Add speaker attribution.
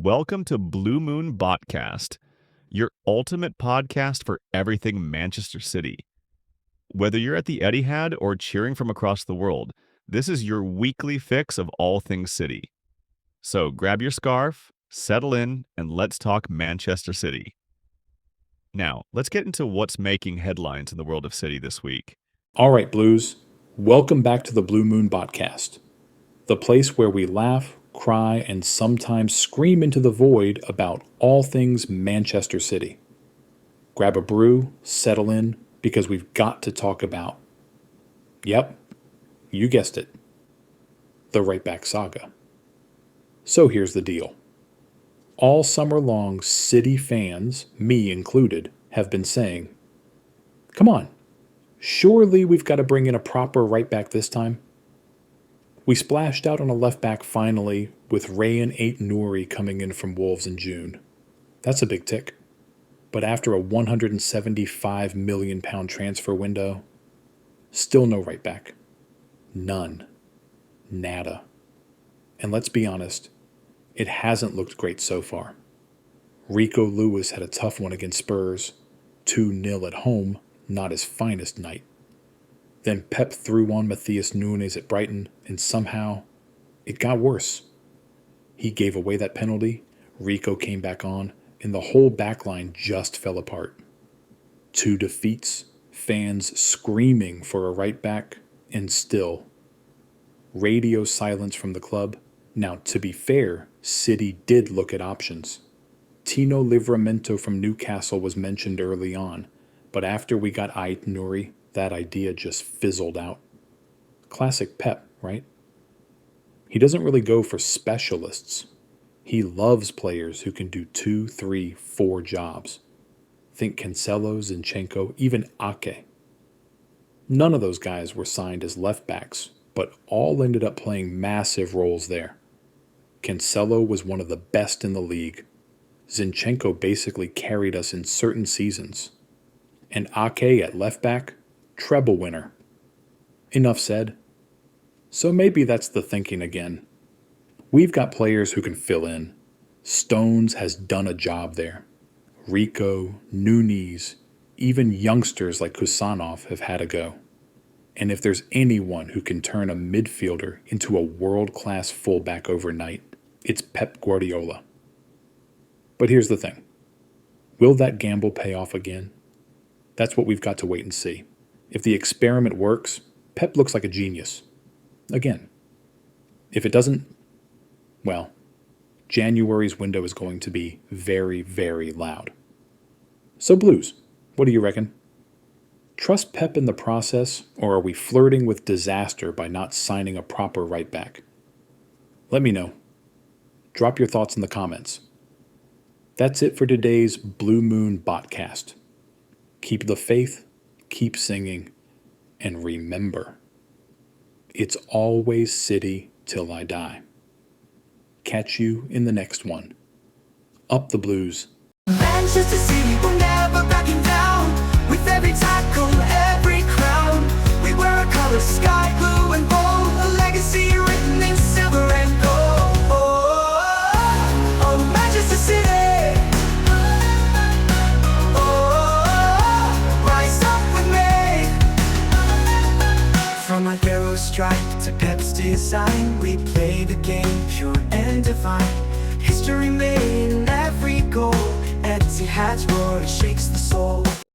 Speaker 1: Welcome to Blue Moon Botcast, your ultimate podcast for everything Manchester City. Whether you're at the Etihad or cheering from across the world, this is your weekly fix of all things City. So grab your scarf, settle in, and let's talk Manchester City. Now, let's get into what's making headlines in the world of City this week.
Speaker 2: All right, Blues. Welcome back to the Blue Moon Botcast, the place where we laugh, cry, and sometimes scream into the void about all things Manchester City. Grab a brew, settle in, because we've got to talk about, yep, you guessed it, the right back saga. So here's the deal. All summer long, City fans, me included, have been saying, come on, surely we've got to bring in a proper right back this time. We splashed out on a left back finally with Rayan Aït-Nouri coming in from Wolves in June. That's a big tick. But after a £175 million transfer window, still no right back. None. Nada. And let's be honest, it hasn't looked great so far. Rico Lewis had a tough one against Spurs, 2-0 at home, not his finest night. Then Pep threw on Matheus Nunes at Brighton, and somehow it got worse. He gave away that penalty, Rico came back on, and the whole backline just fell apart. 2 defeats, fans screaming for a right back, and still. Radio silence from the club. Now, to be fair, City did look at options. Tino Livramento from Newcastle was mentioned early on, but after we got Aït-Nouri, that idea just fizzled out. Classic Pep, right? He doesn't really go for specialists. He loves players who can do 2, 3, 4 jobs. Think Cancelo, Zinchenko, even Ake. None of those guys were signed as left backs, but all ended up playing massive roles there. Cancelo was one of the best in the league. Zinchenko basically carried us in certain seasons. And Ake at left back, treble winner. Enough said. So maybe that's the thinking again. We've got players who can fill in. Stones has done a job there. Rico, Nunes, even youngsters like Kusanov have had a go. And if there's anyone who can turn a midfielder into a world-class fullback overnight, it's Pep Guardiola. But here's the thing. Will that gamble pay off again? That's what we've got to wait and see. If the experiment works, Pep looks like a genius. Again. If it doesn't, well, January's window is going to be very, very loud. So Blues, what do you reckon? Trust Pep in the process, or are we flirting with disaster by not signing a proper right back? Let me know. Drop your thoughts in the comments. That's it for today's Blue Moon Botcast. Keep the faith, keep singing, and remember, it's always City till I die. Catch you in the next one. Up the Blues.
Speaker 3: Manchester City will never backing down. With every tackle, every crown, we wear a color sky blue and gold, a legacy written in silver and gold. Oh, Manchester City. Oh, rise up with me. From our hero strike to Pep's design, we play the game pure and divine. History made in every goal. Etihad's roar shakes the soul.